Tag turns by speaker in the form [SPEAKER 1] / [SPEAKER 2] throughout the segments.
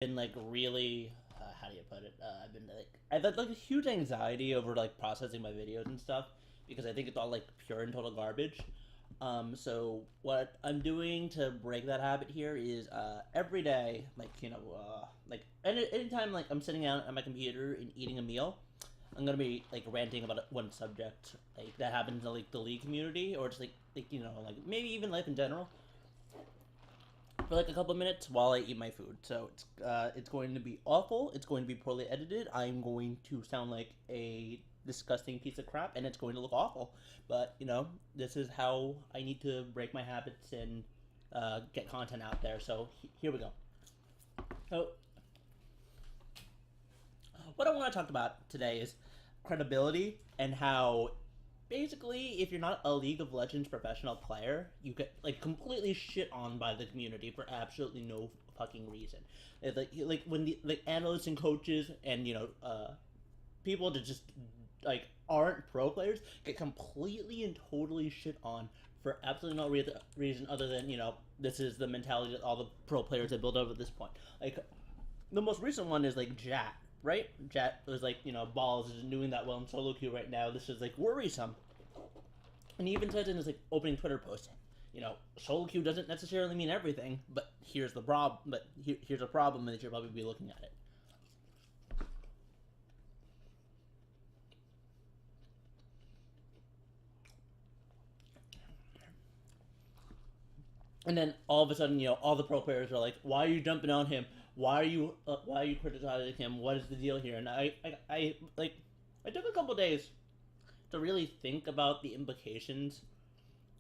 [SPEAKER 1] been like really how do you put it? I've had like a huge anxiety over like processing my videos and stuff because I think it's all like pure and total garbage. So what I'm doing to break that habit here is every day, like anytime like I'm sitting down at my computer and eating a meal, I'm gonna be like ranting about one subject like that happens in like the league community or just like maybe even life in general for like a couple of minutes while I eat my food. So it's going to be awful. It's going to be poorly edited. I'm going to sound like a disgusting piece of crap, and it's going to look awful. But this is how I need to break my habits and get content out there. So here we go. So what I want to talk about today is credibility and how basically if you're not a League of Legends professional player, you get like completely shit on by the community for absolutely no fucking reason. It's like when the like analysts and coaches and people that just like aren't pro players get completely and totally shit on for absolutely no reason other than this is the mentality that all the pro players have built up at this point. Like the most recent one is like Jat, right? Jat was like, Balls isn't doing that well in solo queue right now. This is like worrisome. And he even says in his like opening Twitter post, solo queue doesn't necessarily mean everything, but here's the problem. But here's a problem, and you should probably be looking at it. And then all of a sudden, all the pro players are like, "Why are you jumping on him? Why are you criticizing him? What is the deal here?" And I took a couple days to really think about the implications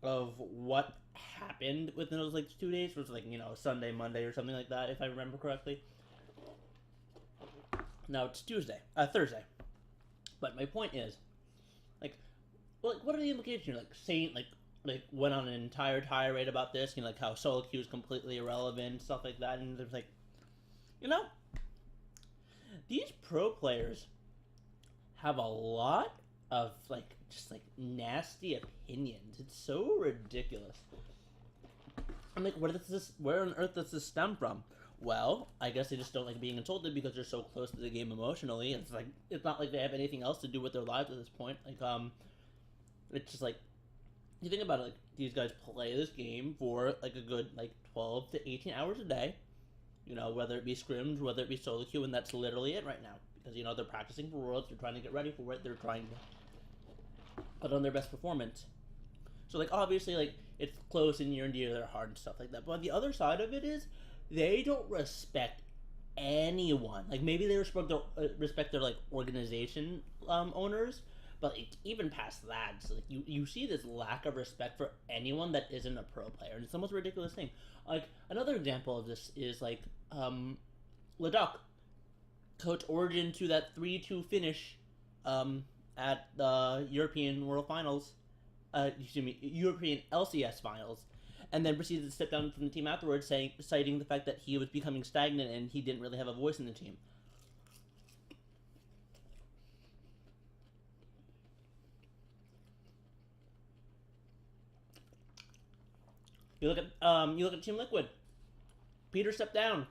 [SPEAKER 1] of what happened within those like 2 days. It was like Sunday, Monday, or something like that, if I remember correctly. Now it's Thursday. But my point is, like, what are the implications? Like saying like went on an entire tirade about this, like how solo queue is completely irrelevant, stuff like that, and there's like, you know, these pro players have a lot of like just like nasty opinions. It's so ridiculous. I'm like, where on earth does this stem from? Well, I guess they just don't like being insulted because they're so close to the game emotionally. It's like it's not like they have anything else to do with their lives at this point. It's just like you think about it, like these guys play this game for like a good like 12 to 18 hours a day. Whether it be scrims, whether it be solo queue, and that's literally it right now. Because they're practicing for Worlds, they're trying to get ready for it, they're trying to put on their best performance. So like obviously like it's close and near and dear to their heart and stuff like that. But the other side of it is they don't respect anyone. Like maybe they respect their like organization owners, but like, even past that, it's like you see this lack of respect for anyone that isn't a pro player, and it's the most ridiculous thing. Like another example of this is like Leduc coach Origin to that 3-2 finish at the European World Finals, European LCS Finals, and then proceeded to step down from the team afterwards, citing the fact that he was becoming stagnant and he didn't really have a voice in the team. You look at Team Liquid. Peter stepped down.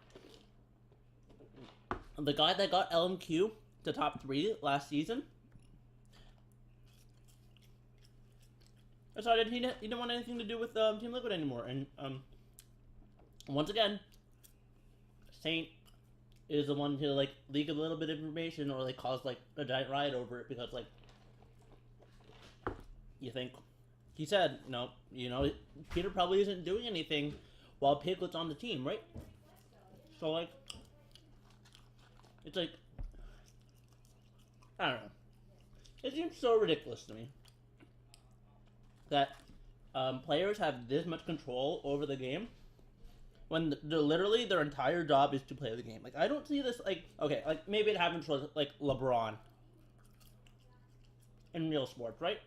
[SPEAKER 1] The guy that got LMQ to top 3 last season decided he didn't want anything to do with Team Liquid anymore. And once again, Saint is the one to like leak a little bit of information or like cause like a giant riot over it because like you think he said no, Peter probably isn't doing anything while Piglet's on the team, right? So like it's like I don't know. It seems so ridiculous to me that players have this much control over the game when literally their entire job is to play the game. Like I don't see this like okay, like maybe it happens for like LeBron in real sports, right?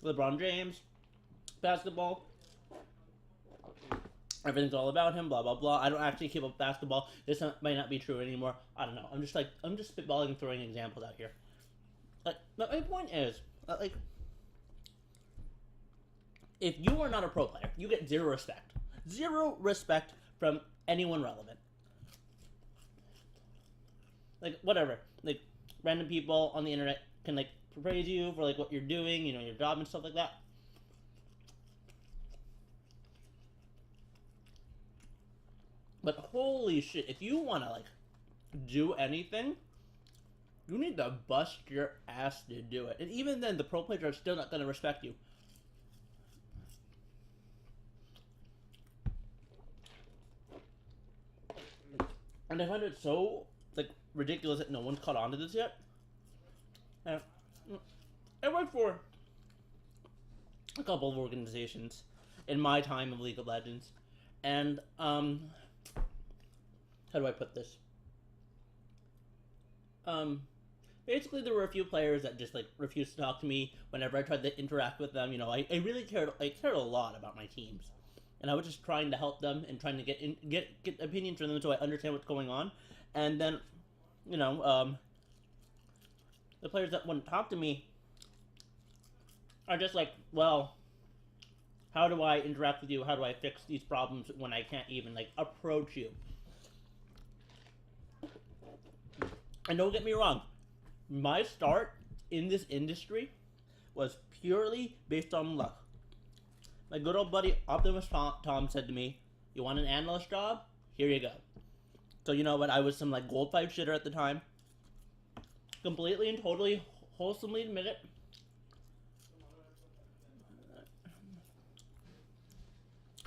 [SPEAKER 1] LeBron James, basketball, everything's all about him, blah blah blah. I don't actually keep up basketball. This might not be true anymore. I don't know. I'm just spitballing and throwing examples out here. Like, but my point is, like, if you are not a pro player, you get zero respect from anyone relevant. like whatever, like random people on the internet can like praise you for like what you're doing, you know, your job and stuff like that. But holy shit, if you want to like do anything, you need to bust your ass to do it. And even then, the pro players are still not going to respect you. And I find it so like ridiculous that no one's caught on to this yet. And I work for a couple of organizations in my time of League of Legends, and how do I put this? Basically there were a few players that just like refused to talk to me whenever I tried to interact with them. You know, I really cared. I cared a lot about my teams, and I was just trying to help them and trying to get opinions from them so I understand what's going on. And then, you know, the players that wouldn't talk to me are just like, well, how do I interact with you? How do I fix these problems when I can't even like approach you? And don't get me wrong, my start in this industry was purely based on luck. My good old buddy Optimus Tom said to me, "You want an analyst job? Here you go." So you know what? I was some like gold 5 shitter at the time. Completely and totally, wholesomely admit it.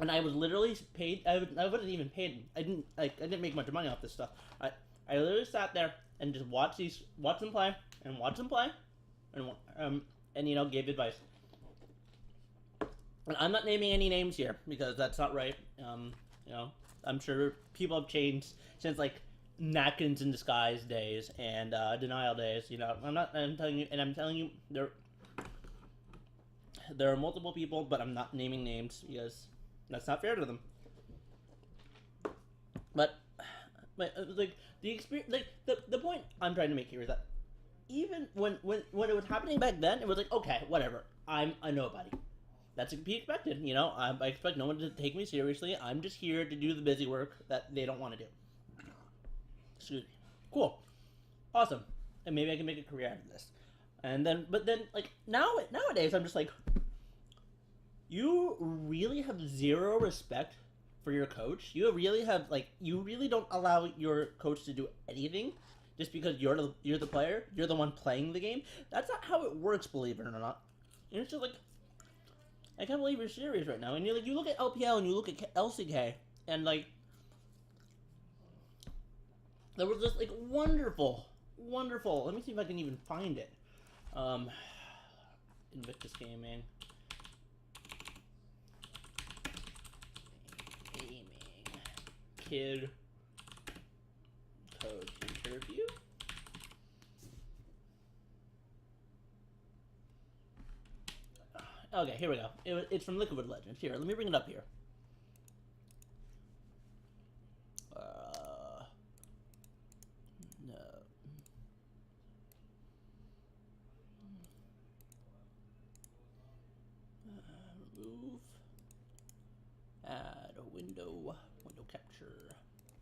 [SPEAKER 1] And I was literally paid. I wasn't even paid. I didn't make much money off this stuff. I literally sat there and just watch them play, and you know, gave advice. And I'm not naming any names here because that's not right. You know, I'm sure people have changed since like napkins in disguise days and denial days. You know, I'm telling you, there are multiple people, but I'm not naming names because that's not fair to them. But like the experience, like the point I'm trying to make here is that even when it was happening back then, it was like, okay, whatever, I'm a nobody. That's to be expected, you know. I expect no one to take me seriously. I'm just here to do the busy work that they don't want to do. Excuse me. Cool, awesome, and maybe I can make a career out of this. And then, but then, like nowadays, I'm just like, you really have zero respect for your coach. You really don't allow your coach to do anything just because you're the player, you're the one playing the game. That's not how it works, believe it or not. And it's just like, I can't believe you're serious right now. And you look at LPL and you look at LCK, and like, there was just like wonderful. Let me see if I can even find it. Invictus Gaming. Kid coach interview. Okay, here we go. It's from Liquid Legends. Here, let me bring it up here. No. Remove. Add a window capture.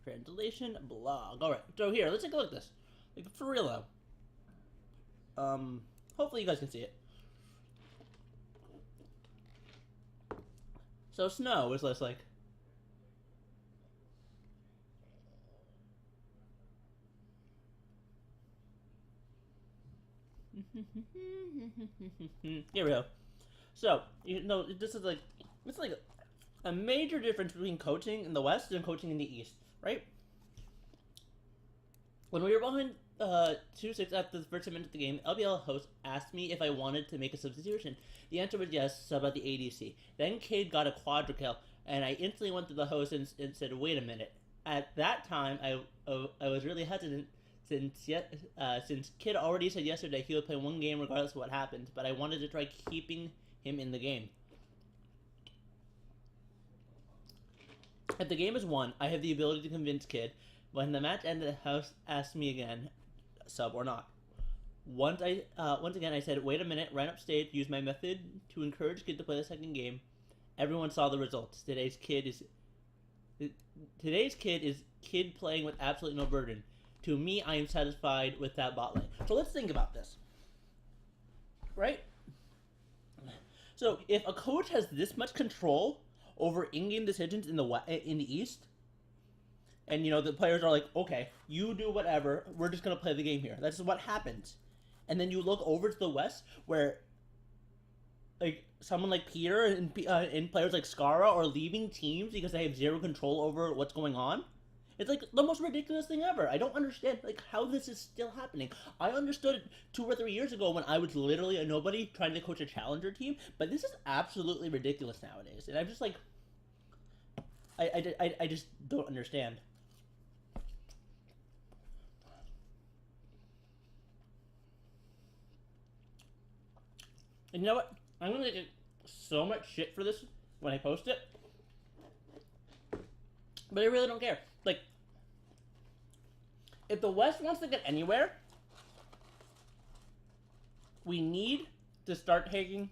[SPEAKER 1] Translation, blog. Alright, so here, let's take a look at this. Like, for real though. Hopefully you guys can see it. So Snow is less like... Here we go. So, you know, this is like... It's like a major difference between coaching in the West and coaching in the East, right? When we were behind 2-6 at the first minute of the game, LBL host asked me if I wanted to make a substitution. The answer was yes, sub at the ADC. Then Cade got a quadra kill, and I instantly went to the host and said, wait a minute. At that time, I was really hesitant since Kid already said yesterday he would play one game regardless of what happened, but I wanted to try keeping him in the game. If the game is won, I have the ability to convince Kid. When the match ended, the house asked me again, sub or not. Once again, I said, wait a minute, ran upstage, used my method to encourage Kid to play the second game. Everyone saw the results. Today's kid is Kid playing with absolutely no burden. To me, I am satisfied with that bot lane. So let's think about this, right? So if a coach has this much control over in-game decisions in the East, and the players are like, okay, you do whatever, we're just gonna play the game here. That's what happens. And then you look over to the West, where like someone like Peter and players like Skara are leaving teams because they have zero control over what's going on. It's like the most ridiculous thing ever. I don't understand like how this is still happening. I understood it 2 or 3 years ago when I was literally a nobody trying to coach a challenger team, but this is absolutely ridiculous nowadays. And I'm just like, I just don't understand. And you know what? I'm gonna get so much shit for this when I post it, but I really don't care. Like, if the West wants to get anywhere, we need to start taking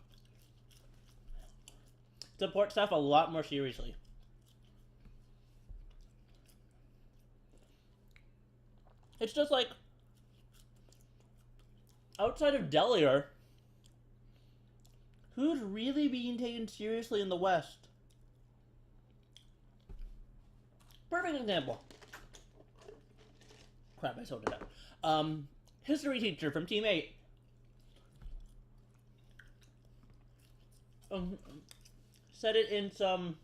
[SPEAKER 1] support staff a lot more seriously. It's just like, outside of Delier, who's really being taken seriously in the West? Perfect example. Crap, I sold it out. History teacher from Team 8. Said it in some,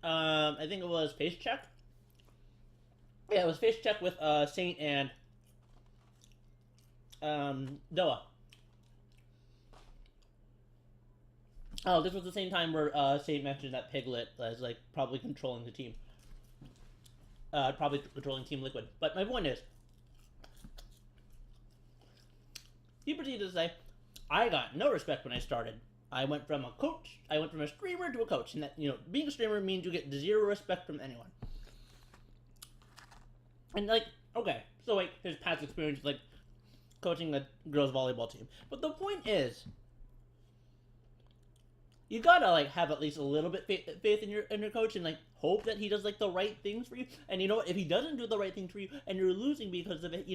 [SPEAKER 1] I think it was Face Check. Yeah, it was Face Check with Saint and Doa. Oh, this was the same time where Saint mentioned that Piglet was like probably controlling the team. Probably controlling Team Liquid. But my point is, he proceeded to say, I got no respect when I started. I went from a streamer to a coach. And that, being a streamer means you get zero respect from anyone. And like, okay, so like his past experience like coaching a girls volleyball team. But the point is, you gotta like have at least a little bit faith in your coach and like hope that he does like the right things for you. And you know what? If he doesn't do the right thing for you and you're losing because of it,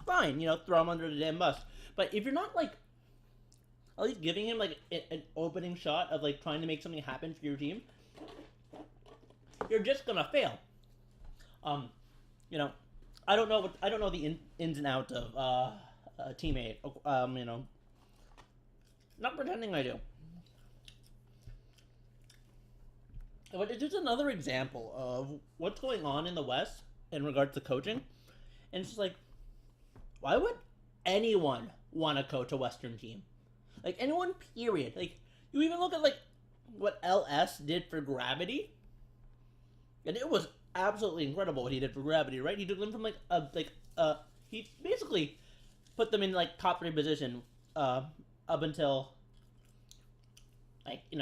[SPEAKER 1] fine, throw him under the damn bus. But if you're not like at least giving him like an opening shot of like trying to make something happen for your team, you're just gonna fail. I don't know the ins and outs of a teammate. Not pretending I do. But it's just another example of what's going on in the West in regards to coaching. And it's just like, why would anyone want to coach a Western team? Like, anyone, period. Like, you even look at, like, what LS did for Gravity. And it was absolutely incredible what he did for Gravity, right? He took them from, he basically put them in, like, top 3 position up until, like, it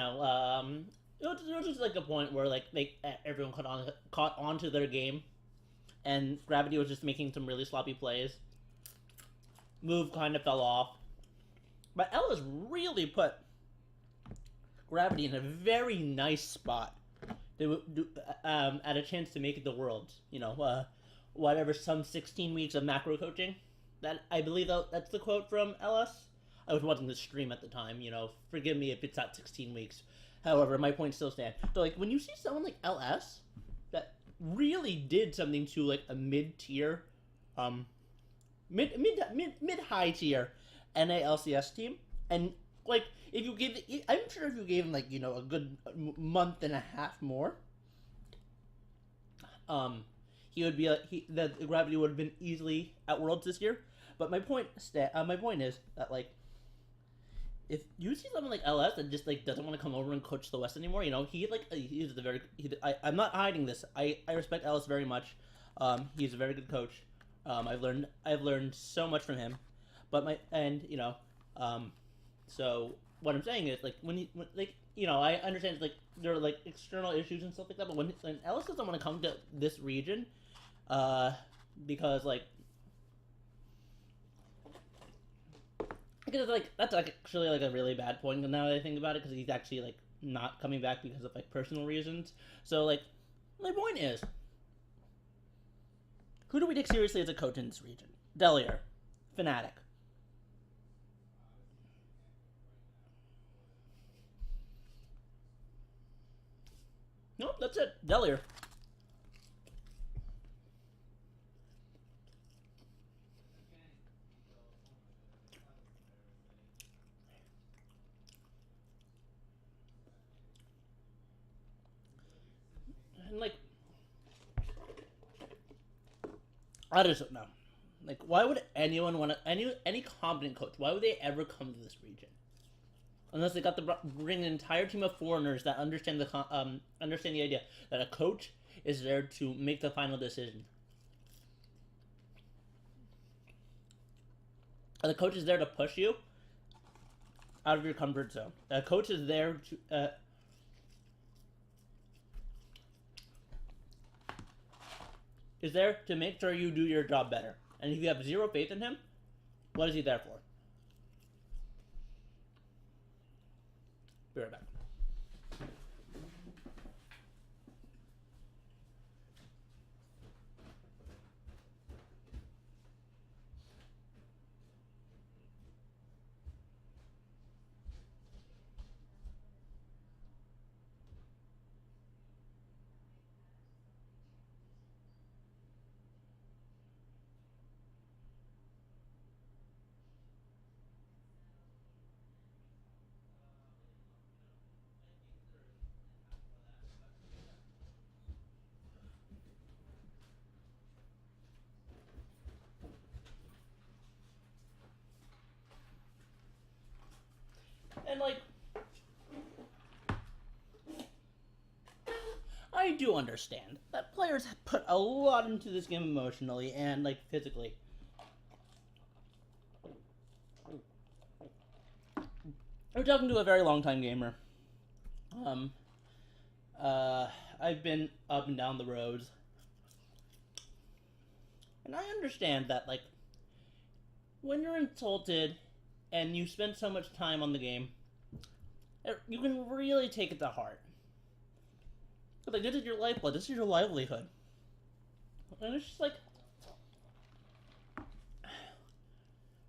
[SPEAKER 1] was just like a point where like everyone caught onto their game, and Gravity was just making some really sloppy plays. Move kind of fell off, but Ellis really put Gravity in a very nice spot to at a chance to make it the Worlds. Whatever, some 16 weeks of macro coaching. That I believe that's the quote from LS. I was watching the stream at the time. Forgive me if it's not 16 weeks. However, my point still stands. So, like, when you see someone like LS that really did something to like a mid-tier, mid-high tier NALCS team, and like I'm sure if you gave him like a good month and a half more, he would be the Gravity would have been easily at Worlds this year. But my point is that like, if you see someone like LS that just like doesn't want to come over and coach the West anymore, he's the very. I'm not hiding this. I respect LS very much. He's a very good coach. I've learned so much from him. But so what I'm saying is like I understand like there are like external issues and stuff like that. But when LS doesn't want to come to this region, because like. Because like that's actually like a really bad point now that I think about it, because he's actually like not coming back because of like personal reasons. So like my point is, Who do we take seriously as a coach in this region? Delier. Fnatic. Nope, that's it. Delier. And like, I just don't know. Like, why would anyone want to any competent coach? Why would they ever come to this region? Unless they got to bring an entire team of foreigners that understand the idea that a coach is there to make the final decision. And the coach is there to push you out of your comfort zone. A coach is there to make sure you do your job better. And if you have zero faith in him, what is he there for? Be right back. And like, I do understand that players have put a lot into this game emotionally and like physically. I'm talking to a very long time gamer. I've been up and down the roads, and I understand that like when you're insulted and you spend so much time on the game, you can really take it to heart. But like, this is your lifeblood. This is your livelihood. And it's just like,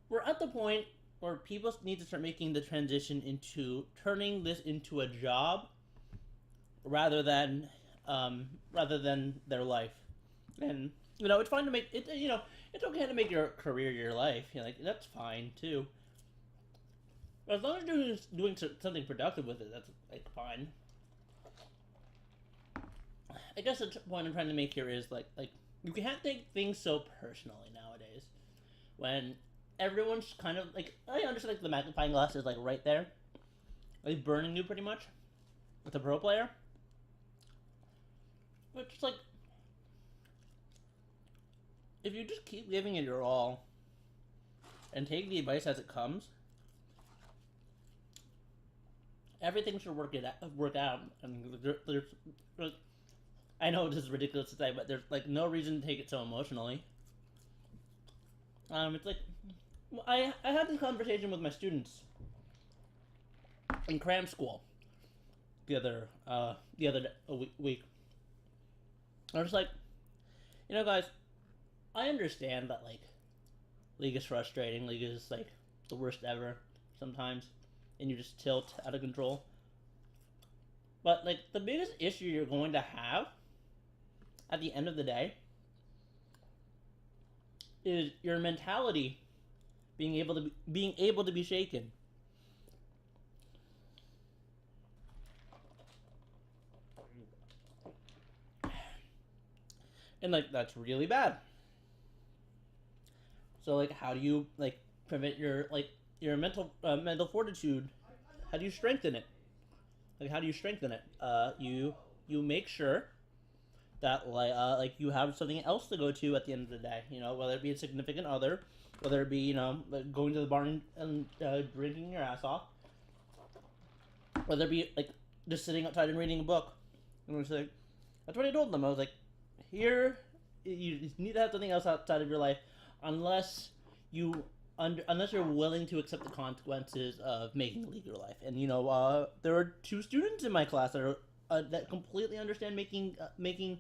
[SPEAKER 1] we're at the point where people need to start making the transition into turning this into a job rather than their life. And it's fine to make it. It's okay to make your career your life. Like that's fine too. But as long as you're doing something productive with it, that's like fine. I guess the point I'm trying to make here is like you can't take things so personally nowadays. When everyone's kind of like, I understand like the magnifying glass is like right there, like burning you pretty much with a pro player. But just like, if you just keep giving it your all and take the advice as it comes, everything should work out. I mean, there's I know this is ridiculous to say, but there's like no reason to take it so emotionally. It's like I had this conversation with my students in cram school the other week. I was like, guys, I understand that like League is frustrating. League is like the worst ever sometimes, and you just tilt out of control. But like the biggest issue you're going to have at the end of the day is your mentality being able to be shaken. And like that's really bad. So like how do you like prevent your mental fortitude? How do you strengthen it? Like how do you strengthen it? You make sure that like you have something else to go to at the end of the day. Whether it be a significant other, whether it be like going to the bar and drinking your ass off, whether it be like just sitting outside and reading a book. And I was like, that's what I told them. I was like, here you need to have something else outside of your life, unless you're willing to accept the consequences of making League your life. And there are 2 students in my class that are that completely understand making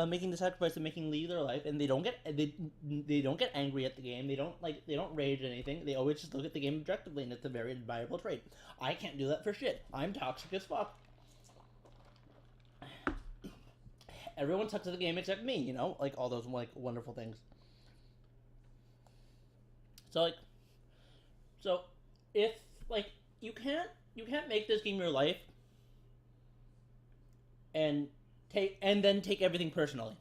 [SPEAKER 1] making the sacrifice of making league their life, and they don't get angry at the game. They don't rage at anything. They always just look at the game objectively, and it's a very admirable trait. I can't do that for shit. I'm toxic as fuck. Everyone sucks at the game except me, you know, like all those like wonderful things. So if like you can't make this game your life and then take everything personally,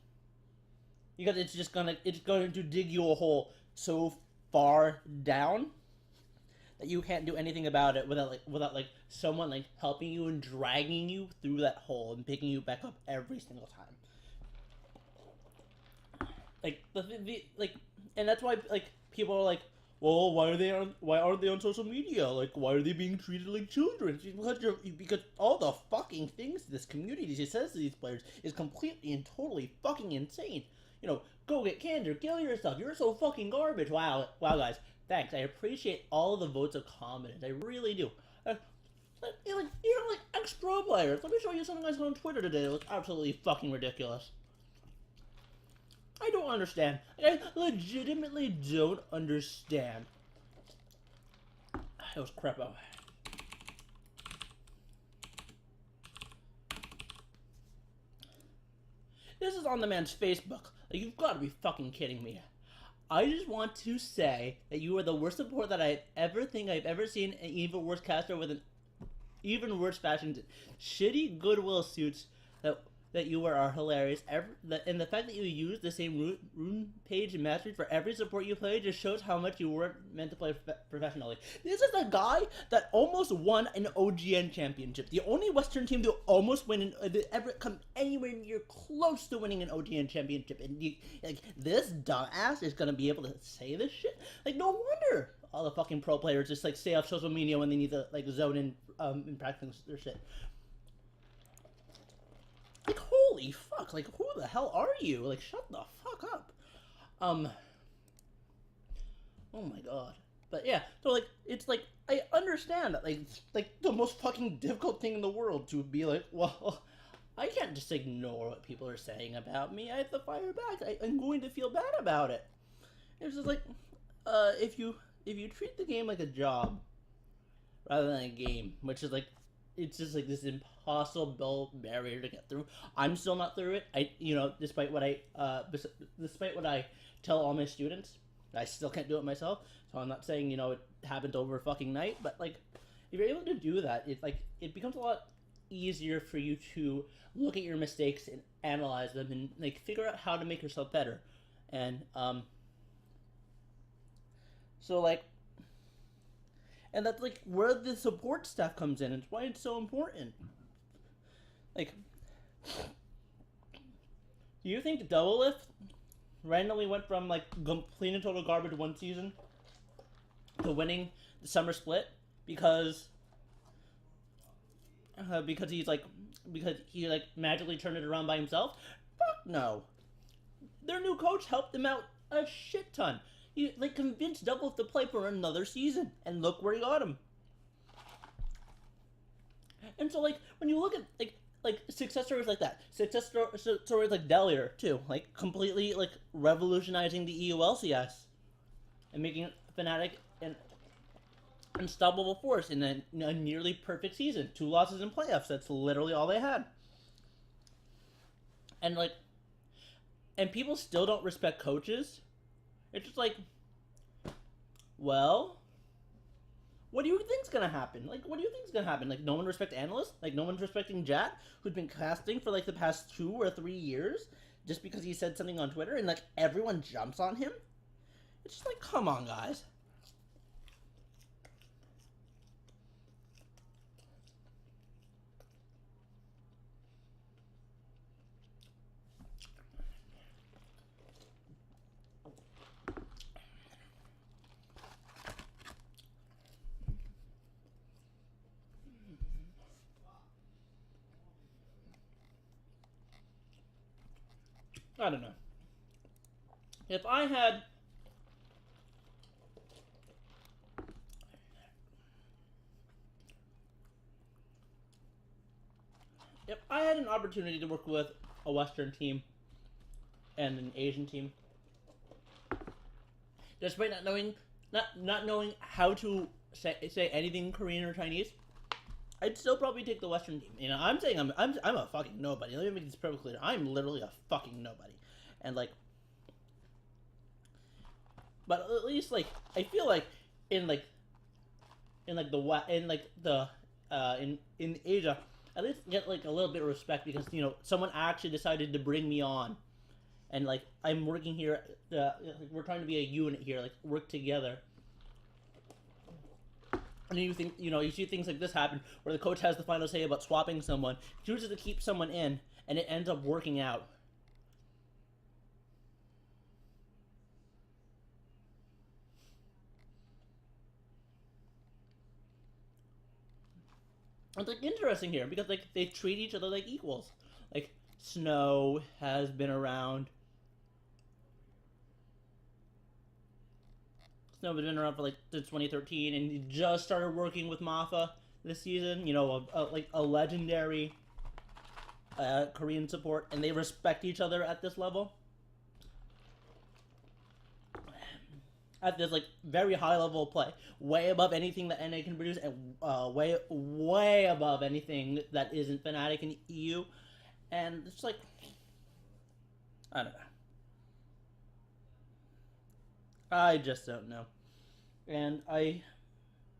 [SPEAKER 1] because it's going to dig you a hole so far down that you can't do anything about it without someone like helping you and dragging you through that hole and picking you back up every single time. And that's why like people are like, well, why aren't they on social media? Like, why are they being treated like children? Because all the fucking things this community says to these players is completely and totally fucking insane. You know, go get cancer, kill yourself. You're so fucking garbage. Wow, guys. Thanks. I appreciate all of the votes of confidence. I really do. Like ex-pro players. Let me show you something I saw on Twitter today that was absolutely fucking ridiculous. I don't understand. I legitimately don't understand. It was crepo. This is on the man's Facebook. Like, you've got to be fucking kidding me. I just want to say that you are the worst support that I've ever seen, an even worse caster with an even worse fashion, shitty Goodwill suits that you are hilarious. And the fact that you use the same rune page and mastery for every support you play just shows how much you weren't meant to play professionally. This is a guy that almost won an OGN championship. The only Western team to almost win ever come anywhere near close to winning an OGN championship. And this dumbass is gonna be able to say this shit? Like, no wonder all the fucking pro players just like stay off social media when they need to like zone in and practice their shit. Like, holy fuck, like, who the hell are you? Like, shut the fuck up. Oh my god. But yeah, so like, it's like, I understand that, like the most fucking difficult thing in the world to be like, well, I can't just ignore what people are saying about me. I have to fire back. I'm going to feel bad about it. It's just like, if you treat the game like a job rather than a game, which is like, it's just like this impossible barrier to get through. I'm still not through it. Despite what I tell all my students, I still can't do it myself. So I'm not saying, it happened over a fucking night, but like, if you're able to do that, it becomes a lot easier for you to look at your mistakes and analyze them and like figure out how to make yourself better. And so like. And that's like where the support staff comes in. It's why it's so important. Like, do you think Double Lift randomly went from like clean and total garbage one season to winning the summer split because he magically turned it around by himself? Fuck no. Their new coach helped them out a shit ton. He convinced Double to play for another season, and look where he got him. And so when you look at success stories like that, success stories like Delier too, completely revolutionizing the EULCS and making Fnatic an unstoppable force in a nearly perfect season. 2 losses in playoffs. That's literally all they had. And and people still don't respect coaches. It's just well, what do you think's gonna happen? What do you think's gonna happen? No one respects analysts? No one's respecting Jat, who's been casting for the past 2 or 3 years just because he said something on Twitter and everyone jumps on him? It's just come on, guys. I don't know. If I had an opportunity to work with a Western team and an Asian team. Despite not knowing how to say anything Korean or Chinese, I'd still probably take the Western team. You know, I'm saying I'm a fucking nobody. Let me make this perfectly clear. I'm literally a fucking nobody, and like, but at least like I feel like in like in like the in like the in Asia, at least get like a little bit of respect because you know someone actually decided to bring me on, and like I'm working here. We're trying to be a unit here, like work together. And you think, you know, you see things like this happen where the coach has the final say about swapping someone, chooses to keep someone in, and it ends up working out. It's like interesting here because like they treat each other like equals. Like Snow has been around. Snow has been around for like since 2013, and he just started working with Mafa this season. You know, like a legendary Korean support, and they respect each other at this level. At this like very high level of play, way above anything that NA can produce, and way above anything that isn't Fnatic in EU, and it's like I don't know. I just don't know, and I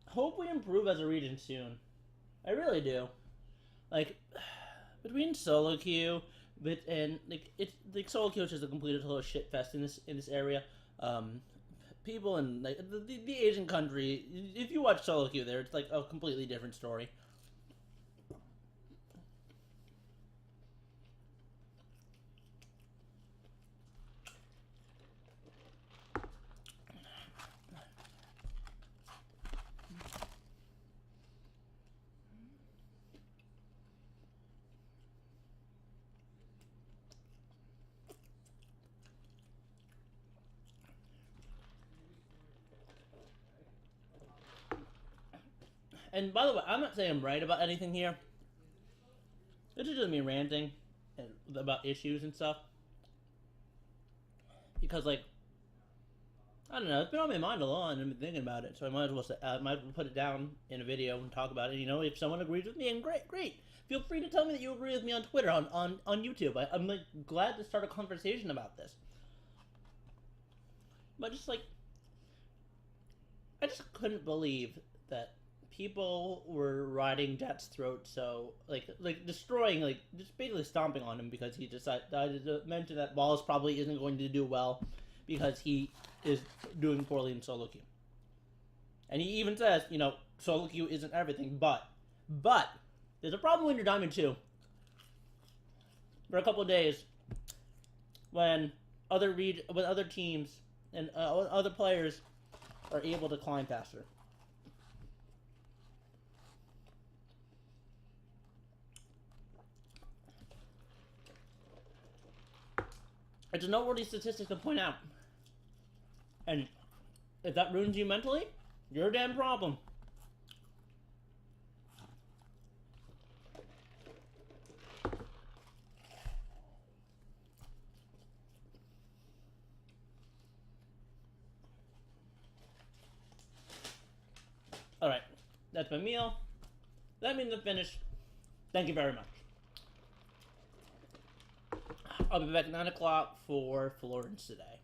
[SPEAKER 1] hope we improve as a region soon. I really do. Like between solo queue, and like it's like solo queue is just a complete total shit fest in this area. People in like the Asian country, if you watch solo queue there, it's like a completely different story. And by the way, I'm not saying I'm right about anything here. This is just me ranting about issues and stuff. Because like, I don't know, it's been on my mind a lot, and I've been thinking about it. So I might as well put it down in a video and talk about it. You know, if someone agrees with me, and great. Feel free to tell me that you agree with me on Twitter, on YouTube. I'm like glad to start a conversation about this. But just like, I just couldn't believe that people were riding Jet's throat, so like destroying, like just basically stomping on him because he decided to mention that Balls probably isn't going to do well because he is doing poorly in solo queue. And he even says, you know, solo queue isn't everything, but there's a problem when you're Diamond 2 for a couple of days when other teams and other players are able to climb faster. It's a noteworthy statistic to point out. And if that ruins you mentally, you're a damn problem. Alright, that's my meal. That means I'm finished. Thank you very much. I'll be back at 9 o'clock for Florence today.